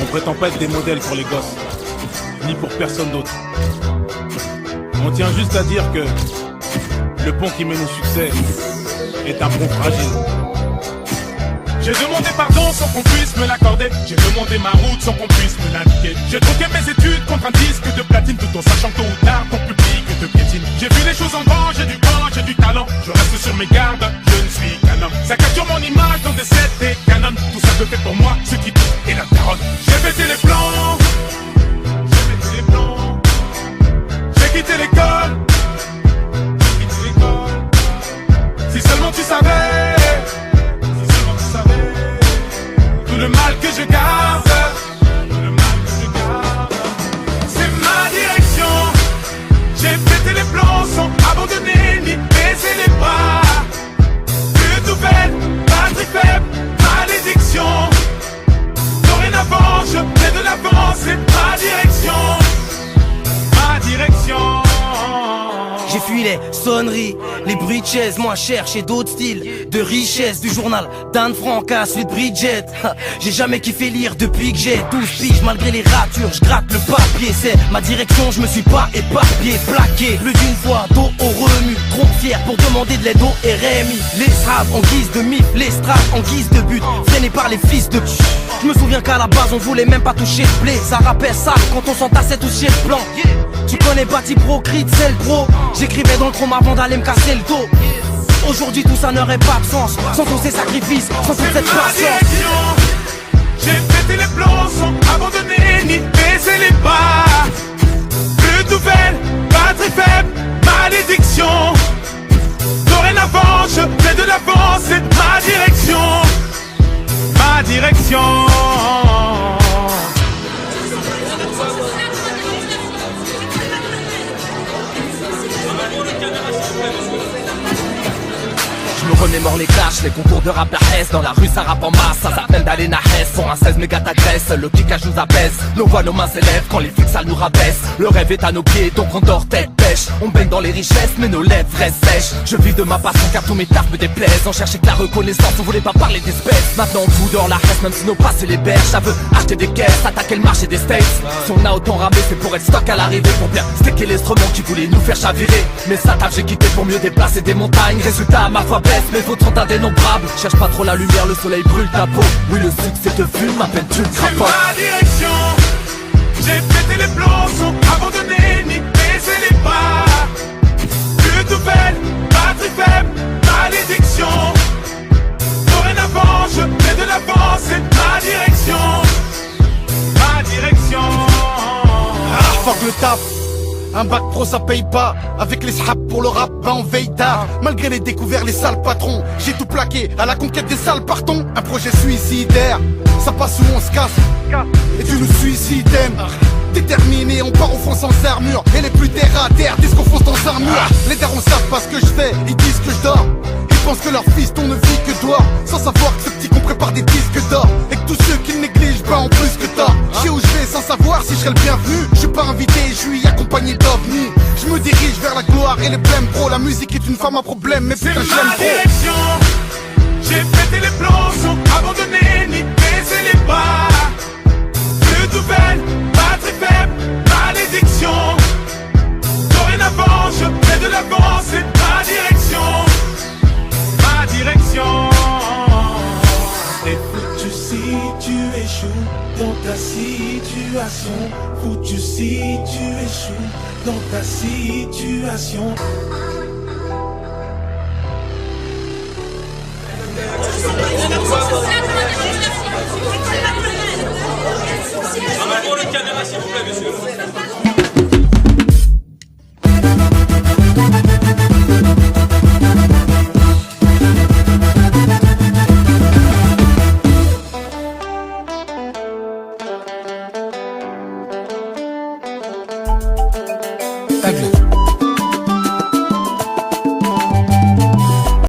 On prétend pas être des modèles pour les gosses, ni pour personne d'autre. On tient juste à dire que le pont qui mène au succès est un pont fragile. J'ai demandé pardon sans qu'on puisse me l'accorder. J'ai demandé ma route sans qu'on puisse me l'indiquer. J'ai troqué mes études contre un disque de platine, tout en sachant tôt ou tard ton public te piétine. J'ai vu les choses en grand, j'ai du vent, j'ai du talent. Je reste sur mes gardes, je ne suis qu'un homme. Ça capture mon image dans des sets et canons. Tout ça se fait pour moi, ce qui tout est la daronne. J'ai pété les plans, j'ai pété les plans. J'ai quitté l'école, j'ai quitté l'école. Si seulement tu savais, tout le mal que je garde, tout le mal que je garde, c'est ma direction. J'ai pété les plombs sans abandonner ni baisser les bras. Plus nouvelle, batterie faible, malédiction. Dorénavant, je fais de l'avant, c'est ma direction. Ma direction. J'ai fui les sonneries, les bruits de chaises moins chers chez d'autres styles de richesse. Du journal d'Anne Frank à celui de Bridget. J'ai jamais kiffé lire depuis que j'ai 12 piges. Malgré les ratures, je gratte le papier. C'est ma direction, je me suis pas éparpillé. Plaqué plus d'une fois, dos au remue. Trop fier pour demander de l'aide au RMI. Les straps en guise de mif, les straps en guise de but. Freinés par les fils de pute. Je me souviens qu'à la base on voulait même pas toucher le blé. Ça rappelle ça quand on s'entassait tous chez le plan. Tu connais Bati Pro, Crit, c'est le pro. J'écrivais dans le chrome avant d'aller me casser le dos. Aujourd'hui tout ça n'aurait pas de sens sans tous ces sacrifices, sans toute cette patience. J'ai pété les plombs sans abandonner ni baisser les bras. Plus de nouvelles, batterie faible, malédiction. Dorénavant je fais de l'avant, c'est ma direction. Ma direction. Je me remémore les clashs, les concours de rap la Hesse. Dans la rue ça rappe en masse, ça s'appelle d'aller na Hesse. Pour un 16 méga t'agresse, le kickage nous abaisse. Nos voix, nos mains s'élèvent quand les flics ça nous rabaisse. Le rêve est à nos pieds, donc on dort tête pêche. On baigne dans les richesses, mais nos lèvres restent sèches. Je vis de ma passion car tous mes tarpes me déplaisent. On cherchait que la reconnaissance, on voulait pas parler d'espèces. Maintenant on fout dehors la Hesse, même si nos passes les berges. Ça veut acheter des caisses, attaquer le marché des States. Si on a autant ramé, c'est pour être stock à l'arrivée. Pour bien sticker l'instrument qui voulait nous faire chavirer. Mais ça tape, j'ai quitté pour mieux déplacer des montagnes. Résultat, ma foi baisse, mais faut trop indénombrable. Cherche pas trop la lumière, le soleil brûle ta peau. Oui, le succès te fume, à peine tu le crapotes. C'est ma direction. J'ai pété les plombs sans abandonner ni baisser les bras. Plus de nouvelles, batterie faible, malédiction. Dorénavant, je fais de l'avant, c'est ma direction. Ma direction. Fuck le taf. Un bac pro ça paye pas. Avec les sraps pour le rap, ben on veille tard. Malgré les découvertes, les sales patrons, j'ai tout plaqué à la conquête des sales partons. Un projet suicidaire, ça passe où on se casse. Et tu nous suicides. Déterminé, on part au fond sans armure. Et les plus terre à terre disent qu'on fonce dans un mur. Les darons savent pas ce que je fais, ils disent que je dors. Ils pensent que leur fils on ne vit que dehors. Sans savoir que ce petit qu'on prépare des disques d'or. Et que tous ceux qui le négligent, ben en plus que tort. Je sais où je vais sans savoir si je serai le bienvenu. Je suis pas invité, je suis accompagné d'ovnis. Je me dirige vers la gloire et les blèmes pro. La musique est une femme à problème, mais putain je l'aime trop. Direction. J'ai pété les plombs sans abandonner ni baisser les bras. Plus de nouvelles, batterie faible, malédiction. Dorénavant, je fais de l'avant, c'est ma direction. Ma direction. T'es foutu si tu échoues dans ta situation. Foutu si tu échoues dans ta situation.